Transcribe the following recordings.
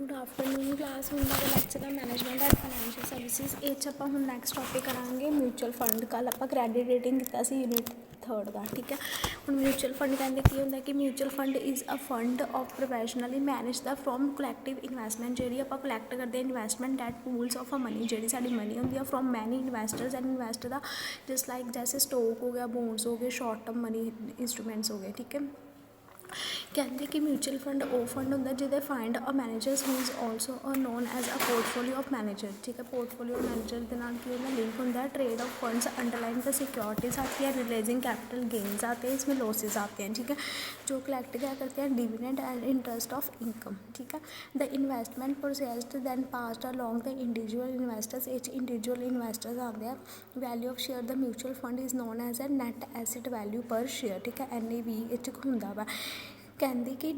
Good afternoon class हूँ lecture management and financial services ये ਆਪਾਂ ਹੁਣ ਨੈਕਸਟ ਟੌਪਿਕ ਕਰਾਂਗੇ ਮਿਊਚੁਅਲ ਫੰਡ। ਕੱਲ੍ਹ ਆਪਾਂ ਕ੍ਰੈਡਿਟ ਰੇਟਿੰਗ ਕੀਤਾ ਸੀ ਯੂਨਿਟ 3 ਦਾ, ਠੀਕ ਹੈ। ਹੁਣ ਮਿਊਚੁਅਲ ਫੰਡ ਕਹਿੰਦੇ ਕੀ ਹੁੰਦਾ ਕਿ mutual fund is a fund of professionally manage ਦਾ ਫਰੋਮ ਕਲੈਕਟਿਵ ਇਨਵੈਸਟਮੈਂਟ। ਜਿਹੜੀ ਆਪਾਂ ਕਲੈਕਟ ਕਰਦੇ ਹਾਂ investment that pools of a money, ਜਿਹੜੀ ਸਾਡੀ ਮਨੀ ਹੁੰਦੀ ਆ from many investors and investor ਦਾ ਜਸਟ ਲਾਈਕ ਜੈਸੇ ਸਟੋਕ ਹੋ ਗਿਆ, ਬੋਨਸ ਹੋ ਗਏ, ਸ਼ਾਰਟ ਟਰਮ ਮਨੀ ਇੰਸਟਰੂਮੈਂਟਸ ਹੋ ਗਏ, ਠੀਕ ਹੈ। ਕਹਿੰਦੇ ਕਿ ਮਿਊਚੁਅਲ ਫੰਡ ਉਹ ਫੰਡ ਹੁੰਦਾ ਜਿਹਦੇ find a managers who is also known as a portfolio of manager, ਠੀਕ ਹੈ। ਪੋਰਟਫੋਲੀਓ ਮੈਨੇਜਰ ਦੇ ਨਾਲ ਕੀ ਹੁੰਦਾ लिंक होता है। Trade off funds underline the securities आती है, रिलीजिंग कैपिटल गेन्स आते हैं, इसमें लॉसेज आते हैं, ठीक है। जो कलेक्ट क्या करते हैं dividend and interest of income, ठीक है। The investment processed then passed along the individual investors, individual investors आते हैं। Value of share the mutual fund is known as a net asset value per share, ठीक है। NAV ਇਹ ਹੁੰਦਾ ਵਾ। ਕਹਿੰਦੇ ਕਿ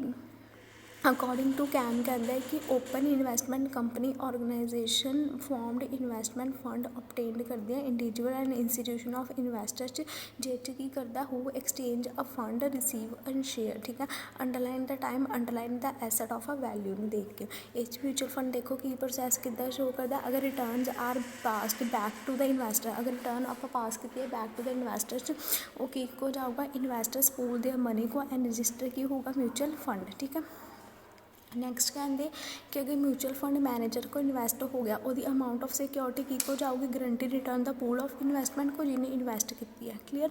ਅਕੋਰਡਿੰਗ ਟੂ ਕੈਮ ਕਹਿੰਦਾ ਹੈ ਕਿ open investment company organisation formed investment fund obtained ਕਰਦੇ ਆ individual and institution of investors 'ਚ, ਜਿਹ 'ਚ ਕੀ ਕਰਦਾ ਹੂ exchange a fund receive and share, ਠੀਕ ਹੈ। ਅੰਡਰਲਾਈਨ ਦਾ ਟਾਈਮ, ਅੰਡਰਲਾਈਨ ਦਾ ਐਸਟ ਆਫ ਅ ਵੈਲਿਊ ਨੂੰ ਦੇਖ ਕੇ ਇਸ 'ਚ ਮਿਊਚੁਅਲ ਫੰਡ ਦੇਖੋ ਕੀ ਪ੍ਰੋਸੈਸ ਕਿੱਦਾਂ ਸ਼ੋ ਕਰਦਾ। ਅਗਰ returns are passed back to the investor, ਅਗਰ ਰਿਟਰਨ ਆਪਾਂ ਪਾਸ ਕੀਤੀ ਹੈ ਬੈਕ ਟੂ ਦ ਇਨਵੈਸਟਰ 'ਚ, ਉਹ ਕੀ ਕੋ ਜਾਊਗਾ ਇਨਵੈਸਟਰਸ ਪੂਲ ਦੇ ਮਨੀ ਕੋ ਐਂਡ ਰਜਿਸਟਰ ਕੀ ਹੋਊਗਾ ਮਿਊਚੁਅਲ ਫੰਡ, ਠੀਕ ਹੈ। ਨੈਕਸਟ ਕਹਿੰਦੇ ਕਿ ਅਗਰ ਮਿਊਚੁਅਲ ਫੰਡ ਮੈਨੇਜਰ ਕੋ ਇਨਵੈਸਟ ਹੋ ਗਿਆ ਉਹਦੀ ਅਮਾਊਂਟ ਆਫ ਸਿਕਿਉਰਿਟੀ ਕੀ ਕੋ ਜਾਊਗੀ guarantee return the pool of investment ਕੋ ਜਿਹਨੇ ਇਨਵੈਸਟ ਕੀਤੀ ਹੈ, ਕਲੀਅਰ।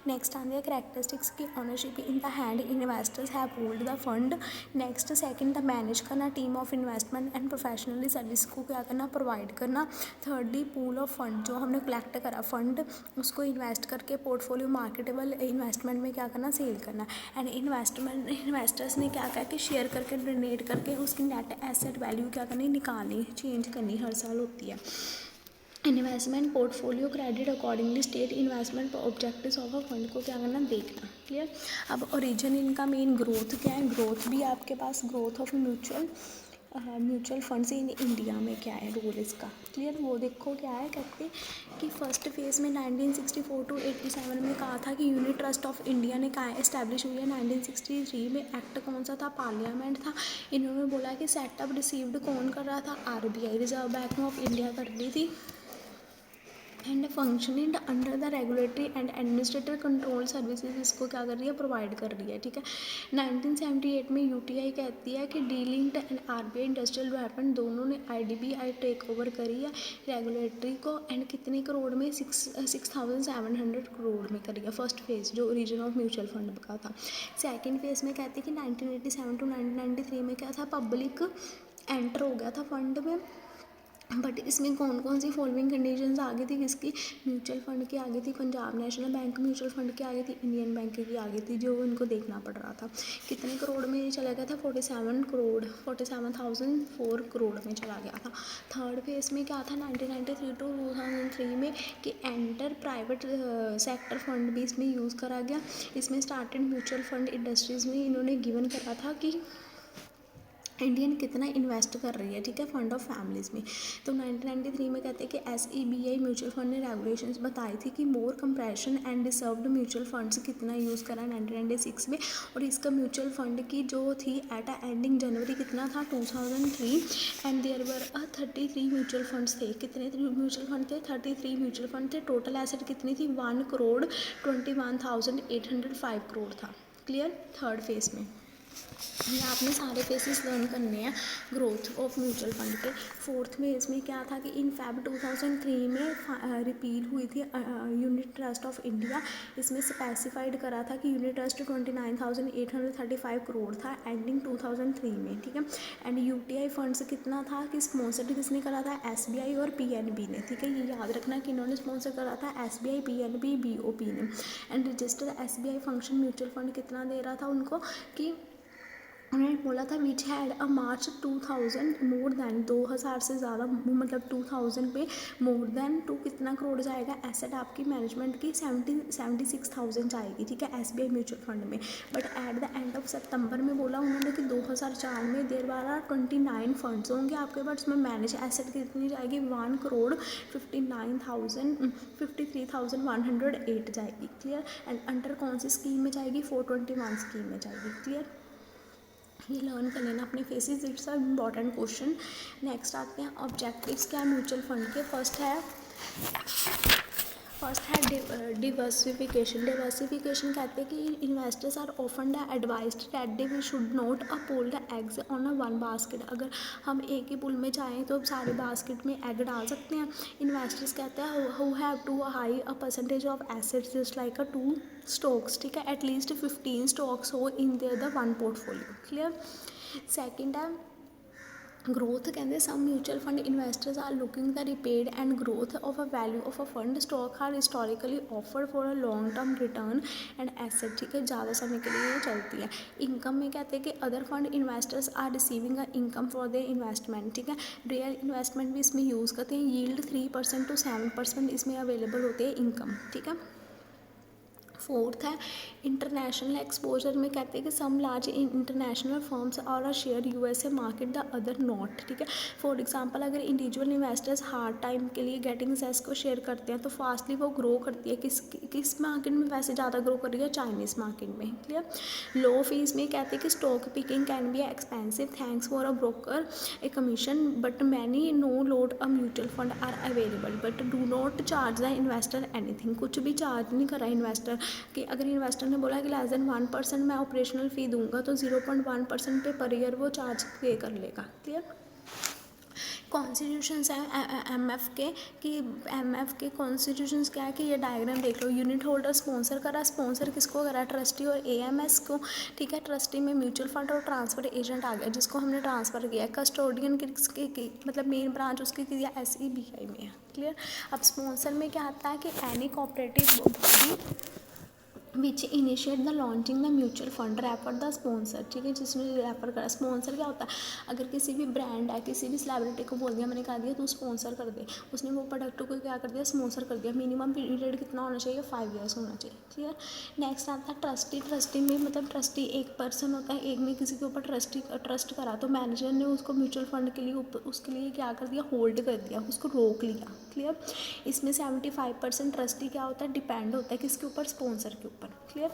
ਨੈਕਸਟ ਆਉਂਦੇ ਆ ਕਰੈਕਟਰਿਸਟਿਕਸ की ownership in the hand investors have pooled the fund. Next second the manage करना team of investment and professionally service को क्या करना प्रोवाइड करना। थिर्डली पूल ऑफ फंड, जो हमने कलेक्ट करा फंड उसको इन्वेस्ट करके पोर्टफोलियो मार्केटेबल इन्वेस्टमेंट में क्या करना सेल करना। एंड इन्वेस्टर्स ने क्या कहा कि शेयर करके डोनेट करके उसकी नेट एसेट वैल्यू क्या करनी निकालनी, चेंज करनी हर साल होती है। Investment portfolio credit accordingly estate investment objectives of a fund को क्या करना देखना, क्लियर। अब ओरिजिन इनका मेन ग्रोथ क्या है, ग्रोथ भी आपके पास growth of mutual funds in India में क्या है रोल इसका, क्लियर। वो देखो क्या है, कहते कि फर्स्ट फेज़ में 1964 टू 87 में कहा था कि यूनिट ट्रस्ट ऑफ इंडिया ने कहा इस्टेब्लिश हुई है। 1963 में एक्ट कौन सा था, पार्लियामेंट था। इन्होंने बोला कि सेटअप रिसीव्ड कौन कर रहा था, RBI reserve bank of India कर रही थी। And functioning under the regulatory and administrative control services इसको क्या कर रही है प्रोवाइड कर रही है, ठीक है। 1978 में UTI कहती है कि डीलिंक्ड एंड RBI इंडस्ट्रियल डेवलपमेंट दोनों ने IDBI टेक ओवर करी है रेगुलेटरी को। एंड कितने करोड़ में 6,700 करोड़ में करी है फर्स्ट फेज़ जो ओरिजिन ऑफ म्यूचुअल फंड का था। सेकेंड फेज़ में कहती है कि 1987 टू 1993 में क्या था पब्लिक एंटर हो गया था फंड में। बट इसमें कौन कौन सी फॉलोइंग कंडीशंस आ गई थी, किसकी म्यूचुअल फंड की आ गई थी, Punjab national bank mutual fund की आ गई थी, इंडियन बैंक की आ गई थी, जो इनको देखना पड़ रहा था। कितने करोड़ में चला गया था 47,004 करोड़ में चला गया था। थर्ड फेज में क्या था 1993 टू 2003 में कि एंटर प्राइवेट सेक्टर फंड भी इसमें यूज़ करा गया। इसमें स्टार्टेड म्यूचुअल फंड इंडस्ट्रीज़ में इन्होंने गिवन करा था कि इंडियन कितना इन्वेस्ट कर रही है, ठीक है, फंड ऑफ फैमिलीज़ में। तो 1993 में कहते हैं कि SEBI म्यूचुअल फंड ने रेगुलेशंस बताई थी कि more compression and reserved mutual funds कितना यूज़ करा 1996 में। और इसका म्यूचुअल फंड की जो थी एट एंडिंग जनवरी कितना था 2003 and there were 33 mutual funds थे। कितने म्यूचुअल फंड थे 33 म्यूचुअल फंड थे। टोटल एसेट कितनी थी 1,21,805 करोड़ था, क्लियर। थर्ड फेज में ये आपने सारे फेसेस लर्न करने हैं ग्रोथ ऑफ म्यूचुअल फंड के। फोर्थ में इसमें क्या था कि इन Feb 2003 में रिपील हुई थी यूनिट ट्रस्ट ऑफ इंडिया। इसमें स्पेसिफाइड करा था कि यूनिट ट्रस्ट 29,835 करोड़ था एंडिंग 2003 में, ठीक है। एंड UTI फंड्स कितना था कि स्पॉन्सर्ड किसने करा था SBI और PNB ने, ठीक है। ये याद रखना कि इन्होंने स्पॉन्सर करा था SBI, PNB, BOP ने। And registered SBI function mutual fund कितना दे रहा था उनको कि उन्होंने बोला था which had a March 2000 more than 2000 से ज़्यादा मतलब 2000 पे मोर दैन टू कितना करोड़ जाएगा एसेट आपकी मैनेजमेंट की 76,000 जाएगी, ठीक है, SBI म्यूचुअल फंड में। But at the end of सितंबर में बोला उन्होंने कि 2004 में देर बार 29 फंड्स होंगे आपके पास, उसमें मैनेज एसेट कितनी जाएगी 1,53,108 जाएगी, क्लियर। एंड अंडर कौन सी स्कीम में जाएगी 421 स्कीम में जाएगी, क्लियर। ये लर्न कर लेना अपने फेसिस, it's a important question. Next आते हैं ऑब्जेक्टिव्स क्या है म्यूचुअल फंड के। फर्स्ट है डिवर्सिफिकेशन। डिवर्सिफिकेशन कहते हैं कि investors are often advised that they should not uphold the eggs on a one basket. अगर हम एक ही पुल में जाएँ तो सारे बास्केट में एग डाल सकते हैं। इन्वेस्टर्स कहते हैं who have to high a percentage of assets just like a two stocks, ठीक है, एटलीस्ट 15 स्टॉक्स हो in there the one portfolio. Clear. Second है ग्रोथ। कहते some mutual fund investors are looking the rapid and growth of a value of a fund. Stock are historically offered for a long term return and asset, ठीक है, ज़्यादा समय के लिए ये चलती है। इनकम में कहते हैं कि other fund investors are receiving a income for their investment, ठीक है। रियल इन्वेस्टमेंट भी इसमें यूज़ करते हैं। यील्ड 3% to 7% इसमें अवेलेबल होते हैं इनकम, ठीक है। फोर्थ है इंटरनेशनल एक्सपोजर में कहते हैं कि सम लार्ज इंटरनेशनल फर्म्स और a share USA market the other not, ठीक है। फॉर एग्जांपल अगर इंडिविजुअल इन्वेस्टर्स हार्ड टाइम के लिए गेटिंग सेस को शेयर करते हैं तो फास्टली वो ग्रो करती है। किस मार्केट में वैसे ज़्यादा ग्रो कर रही है? चाइनीज़ मार्केट में। क्लियर। लो फीस में कहते हैं कि stock picking can be expensive thanks for a broker a commission but many no load a mutual fund are available but do not charge the investor anything. कुछ भी charge नहीं कर रहा investor कि अगर इन्वेस्टर ने बोला कि लेस देन 1% मैं ऑपरेशनल फ़ी दूंगा तो 0.1% पे पर ईयर वो चार्ज पे कर लेगा। क्लियर। कॉन्स्टिट्यूशंस हैं एमएफ के कि एमएफ के कॉन्स्टिट्यूशंस क्या है कि ये डायग्राम देख लो। यूनिट होल्डर स्पॉन्सर करा, स्पॉन्सर किसको करा? ट्रस्टी और एएमएस को, ठीक है। ट्रस्टी में म्यूचुअल फंड और ट्रांसफर एजेंट आ गया जिसको हमने ट्रांसफ़र किया है। कस्टोडियन की मतलब मेन ब्रांच उसकी किया एसईबीआई में है। क्लियर। अब स्पॉन्सर में क्या आता है कि any cooperative body which initiate the launching the mutual fund refer the sponsor, ठीक है, जिसने रेफर करा। स्पॉन्सर क्या होता है? अगर किसी भी ब्रांड है, किसी भी सेलिब्रिटी को बोल दिया, मैंने कहा दिया तू स्पॉन्सर कर दे, उसने वो प्रोडक्ट को क्या कर दिया? स्पॉन्सर कर दिया। मिनिमम पीरियड कितना होना चाहिए? 5 ईयर्स होना चाहिए। क्लियर। नेक्स्ट आता है ट्रस्टी। ट्रस्टी में मतलब ट्रस्टी एक पर्सन होता है, एक ने किसी के ऊपर ट्रस्ट करा तो मैनेजर ने उसको म्यूचुअल फंड के लिए उसके लिए क्या कर दिया? होल्ड कर दिया, उसको रोक लिया। क्लियर। इसमें 75% ट्रस्टी क्या होता है? डिपेंड होता है किसके ऊपर? स्पॉन्सर के ऊपर। क्लियर।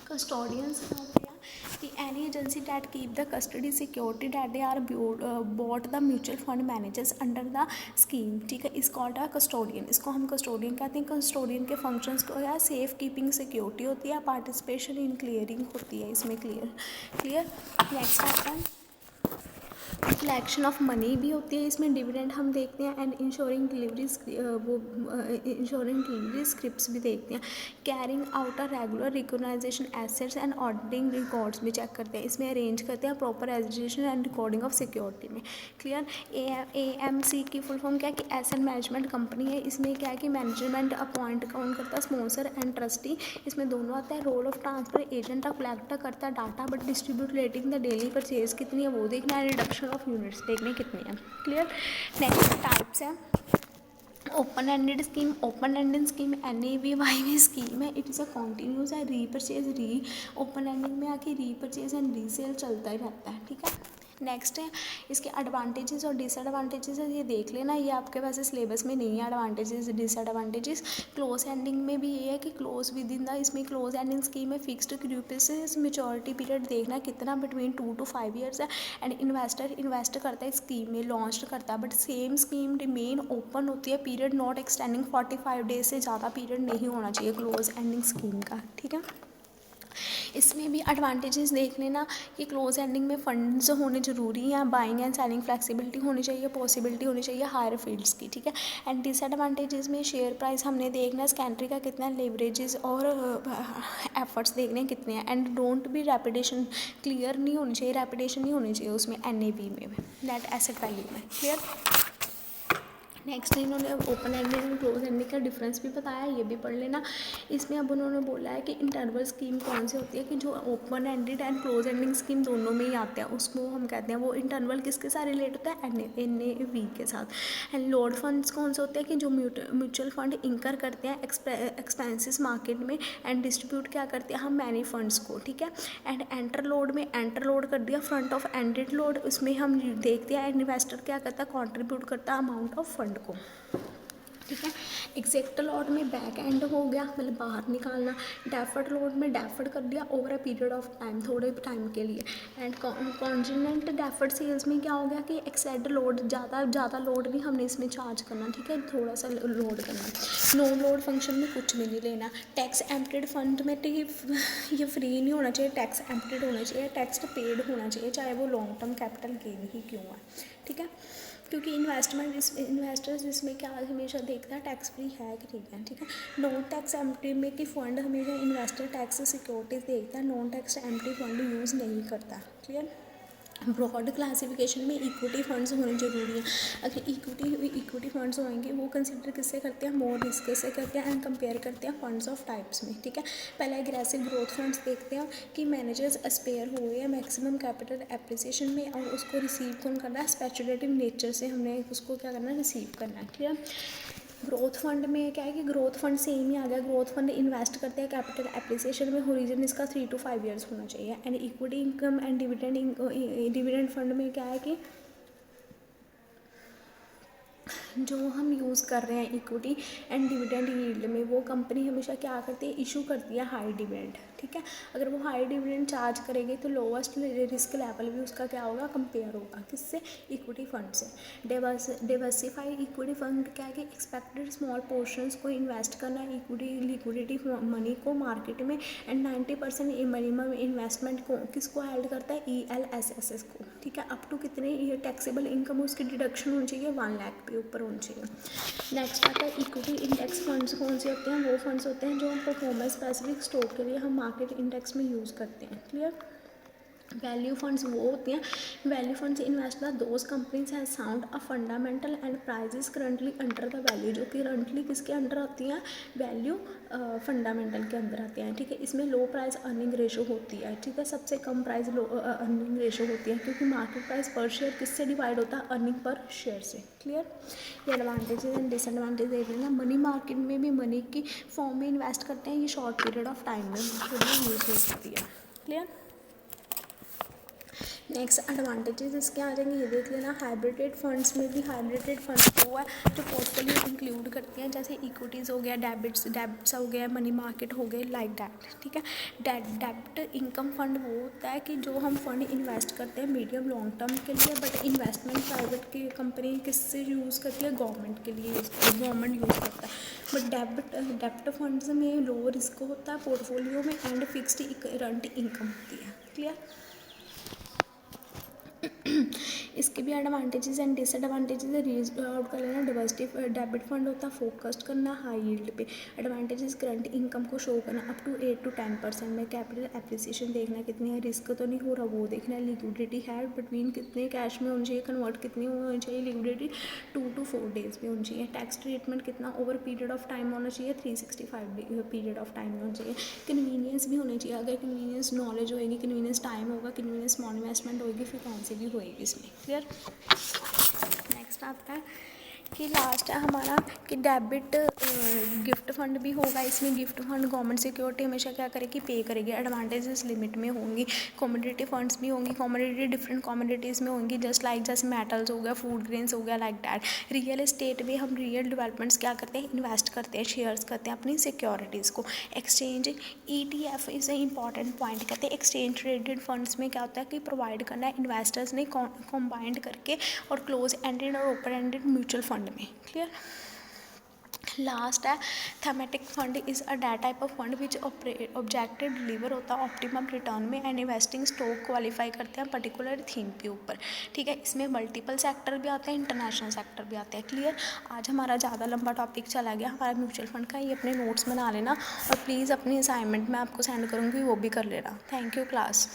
कस्टोडियंस क्या होते हैं कि any agency that keep the custody security that they are bought the mutual fund managers under the scheme, ठीक है, इस कॉल्ड अ कस्टोडियन। इसको हम कस्टोडियन कहते हैं। कस्टोडियन के फंक्शंस को या सेफ कीपिंग सिक्योरिटी होती है, पार्टिसिपेशन इन क्लियरिंग होती है इसमें। क्लियर। नेक्स्ट आता है कलेक्शन ऑफ मनी भी होती है इसमें। डिविडेंड हम देखते हैं and insuring delivery insuring delivery scripts भी देखते हैं। Carrying out a regular recognisation assets and auditing records भी चेक करते हैं। इसमें अरेंज करते हैं proper education and recording of security में। क्लियर। एएमसी की फुल फॉर्म क्या है कि एसेट मैनेजमेंट कंपनी है। इसमें क्या है कि मैनेजमेंट अपॉइंट कौन करता है? Sponsor and trustee. इसमें दोनों आता है। Role of transfer agent collect करता है data but distribute rating the daily purchase कितनी है वो देखना है। रिडक्शन ऑफ यूनिट्स देखने कितनी है। क्लियर। नेक्स्ट टाइप्स है open ended scheme. Open ended scheme NAVY scheme है। इट इज़ अ कॉन्टीन्यूस है। रीपरचेज ओपन एंडिंग में आके रीपरचेज एंड रीसेल चलता ही रहता है, ठीक है। नेक्स्ट है इसके एडवांटेजेस और डिसएडवांटेजेस है, ये देख लेना। ये आपके वैसे सिलेबस में नहीं है एडवांटेजेस डिसएडवांटेजेस। क्लोज एंडिंग में भी ये है कि क्लोज विद इन द इसमें क्लोज एंडिंग स्कीम में फिक्स्ड क्यूपिस मेचोरिटी पीरियड देखना कितना बिटवीन 2 to 5 ईयर्स है। एंड इन्वेस्टर इन्वेस्ट करता है स्कीम में, लॉन्च करता है but same scheme remain open होती है। पीरियड नॉट एक्सटेंडिंग 45 डेज से ज़्यादा पीरियड नहीं होना चाहिए क्लोज एंडिंग स्कीम का, ठीक है। इसमें भी एडवांटेजेस देख लेना कि क्लोज एंडिंग में फंड्स होने ज़रूरी हैं, बाइंग एंड सेलिंग फ्लेक्सिबिलिटी होनी चाहिए, पॉसिबिलिटी होनी चाहिए हायर फील्ड्स की, ठीक है। एंड डिसएडवांटेजेस में शेयर प्राइस हमने देखना, स्कैंट्री का कितना, लेवरेजेस और एफर्ट्स देखने कितने हैं। And don't be reputation clear नहीं होनी चाहिए, रेपुटेशन नहीं होनी चाहिए उसमें NAV में नेट एसेट वैल्यू में। क्लियर। नेक्स्ट इन्होंने open ended and close ended का डिफरेंस भी बताया, ये भी पढ़ लेना। इसमें अब उन्होंने बोला है कि इंटरवल स्कीम कौन सी होती है कि जो open ended and close ending scheme दोनों में ही आते हैं, उसको हम कहते हैं वो इंटरवल किसके साथ रिलेट होता है? NAV के साथ। एंड लोड फंड्स कौन से होते हैं कि जो म्यूचुअल फंड इंकर करते हैं एक्सपेंसिस मार्केट में एंड डिस्ट्रीब्यूट क्या करते हैं हम मैनी फंड्स को, ठीक है। एंड एंटर लोड में एंटर लोड कर दिया, फ्रंट ऑफ एंडेड लोड उसमें हम देखते हैं इन्वेस्टर क्या करता है? कॉन्ट्रीब्यूट करता है अमाउंट ऑफ फंड को, ठीक है। एग्जैक्ट लॉट में बैक एंड हो गया, मतलब बाहर निकालना। डेफर्ड लॉट में डेफर्ड कर दिया over a period of time, थोड़े टाइम के लिए। एंड कॉन्जेनेंट डेफर्ड सेल्स में क्या हो गया कि एक्सेड लोड, ज़्यादा लोड नहीं हमने इसमें चार्ज करना, ठीक है, थोड़ा सा लोड करना। नो लोड फंक्शन में कुछ भी नहीं लेना। टैक्स एम्प्टेड फंड में ये फ्री नहीं होना चाहिए, टैक्स एम्प्टेड होना चाहिए, टैक्स पेड होना चाहिए, चाहे वो लॉन्ग टर्म कैपिटल गेन ही क्यों है, ठीक है। क्योंकि इन्वेस्टर्स इसमें क्या हमेशा देखता है टैक्स फ्री है कि ठीक है, ठीक है। नॉन टैक्स एम्प्टी में कि फंड हमेशा इन्वेस्टर टैक्स सिक्योरिटीज देखता है, non tax empty fund use नहीं करता, क्लियर। ब्रॉड क्लासिफिकेशन में इक्विटी फंड्स होने जरूरी हैं। अगर इक्विटी फंड्स होंगे वो कंसिडर किससे करते हैं, मोर रिस्क से करते हैं एंड कंपेयर करते हैं फंड्स ऑफ टाइप्स में, ठीक है। पहले एग्रेसिव ग्रोथ फंड्स देखते हैं कि मैनेजर्स एस्पेयर हुए हैं मैक्सिमम कैपिटल एप्रिसिएशन में, और उसको रिसीव कौन करना है, स्पेचुलेटिव नेचर से हमने उसको क्या करना है, रिसीव करना है, क्लियर। ग्रोथ फंड में क्या है कि ग्रोथ फंड सेम ही आ गया, ग्रोथ फंड इन्वेस्ट करते हैं कैपिटल एप्रिसिएशन में, होरिजन इसका 3 to 5 years होना चाहिए। And equity income and dividend fund में क्या है कि जो हम यूज़ कर रहे हैं इक्विटी एंड डिविडेंड यील्ड में, वो कंपनी हमेशा क्या करती है, इशू करती है हाई डिविडेंड, ठीक है। अगर वो हाई डिविडेंड चार्ज करेगी तो लोवेस्ट रिस्क लेवल भी उसका क्या होगा, कंपेयर होगा किससे, इक्विटी फंड से। डिवर्सिफाइड इक्विटी फंड क्या है कि एक्सपेक्टेड स्मॉल पोर्शंस को इन्वेस्ट करना है लिक्विडिटी मनी को मार्केट में, एंड 90% मिनिमम इन्वेस्टमेंट को किसको हेल्ड करता है, ELSS को, ठीक है। अप टू कितने ये टैक्सेबल इनकम उसकी डिडक्शन होनी चाहिए, 1 लाख के ऊपर होनी चाहिए। नेक्स्ट आता है इक्विटी इंडेक्स फंड्स। कौन से होते हैं, वो फंड्स होते हैं जो हम परफॉर्मेंस स्पेसिफिक स्टॉक के लिए हम मार्केट इंडेक्स में यूज़ करते हैं, क्लियर। वैल्यू फंड्स वो होती हैं, value funds invest the those companies has sound a fundamental and prices currently under the value, जो कि करंटली किसके अंडर आती हैं, वैल्यू फंडामेंटल के अंदर आते हैं, ठीक है। इसमें लो प्राइस अर्निंग रेशो होती है, ठीक है, सबसे कम प्राइस अर्निंग रेशो होती है, क्योंकि मार्केट प्राइस पर शेयर किससे डिवाइड होता है, अर्निंग पर शेयर से, क्लियर। ये एडवांटेजेस एंड डिसएडवांटेज देख लेना। मनी मार्केट में भी मनी की फॉर्म में इन्वेस्ट करते हैं, ये शॉर्ट पीरियड ऑफ टाइम में यूज़ हो सकती है, क्लियर। नेक्स्ट एडवांटेजेस इसके आ जाएंगे, ये देख लेना। हाइब्रिडेड फंड्स में भी हाइब्रिडेड फंड्स वो है जो पोर्टफोलियो इंक्लूड करती हैं, जैसे इक्विटीज़ हो गया, डेबिट्स हो गया, मनी मार्केट हो गए, लाइक दैट, ठीक है। डेब्ट इनकम फंड वो होता है कि जो हम फंड इन्वेस्ट करते हैं मीडियम लॉन्ग टर्म के लिए, बट इन्वेस्टमेंट प्राइवेट की कंपनी किससे यूज़ करती है, गवर्नमेंट के लिए गवर्नमेंट यूज़ करता है। बट डेब्ट फंड्स में लो रिस्क होता है पोर्टफोलियो में, एंड फिक्स्ड करंट इनकम होती है, क्लियर। इसके भी advantages and disadvantages read out कर लेना। डाइवर्सिटी डेबिट फंड होता है फोकस्ड करना हाई यील्ड पे। एडवांटेजेस करंट इनकम को शो करना अप टू 8 to 10% में। कैपिटल एप्रिसिएशन देखना कितनी है, रिस्क तो नहीं हो रहा वो देखना है। लिक्विडिटी है बिटवीन कितने कैश में होनी चाहिए, कन्वर्ट कितनी होनी चाहिए, लिक्विडिटी 2 to 4 days में होनी चाहिए। टैक्स ट्रीटमेंट कितना ओवर पीरियड ऑफ टाइम होना चाहिए, 365 पीरियड ऑफ टाइम होना चाहिए। कन्वीनियंस भी होनी चाहिए, अगर कन्वीनियंस नॉलेज होएगी, कन्वीनियंस टाइम होगा, कन्वीनियंस स्मॉल इन्वेस्टमेंट होएगी, फ्रीक्वेंसी भी होएगी इसमें, क्लियर। नेक्स्ट आता है कि लास्ट है हमारा कि डेबिट गिफ्ट फंड भी होगा। इसमें गिफ्ट फंड गवर्नमेंट सिक्योरिटी हमेशा क्या करेगी, पे करेगी। एडवांटेजेस लिमिट में होंगी। कमोडिटी फंड्स भी होंगी, कमोडिटी डिफरेंट कमोडिटीज़ में होंगी, जैसे मेटल्स हो गया, फूड ग्रेन्स हो गया, लाइक दैट। रियल एस्टेट में हम रियल डेवलपमेंट्स क्या करते हैं, इन्वेस्ट करते हैं, शेयर्स करते हैं अपनी सिक्योरिटीज़ को। Exchange ETF is a important point कहते हैं। एक्सचेंज ट्रेडेड फंड्स में क्या होता है कि प्रोवाइड करना है इन्वेस्टर्स ने कॉम्बाइंड करके और क्लोज एंडेड और ओपन एंडेड म्यूचुअल फंड में, क्लियर। लास्ट है thematic fund is a debt type of fund which objective deliver होता है ऑप्टिमम रिटर्न में, एंड इन्वेस्टिंग स्टॉक क्वालिफाई करते हैं पर्टिकुलर थीम के ऊपर, ठीक है। इसमें मल्टीपल सेक्टर भी आते हैं, इंटरनेशनल सेक्टर भी आते हैं, क्लियर। आज हमारा ज़्यादा लंबा टॉपिक चला गया हमारा म्यूचुअल फंड का, ये अपने नोट्स बना लेना और प्लीज़ अपनी असाइनमेंट मैं आपको सेंड करूँगी वो भी कर लेना। Thank you class.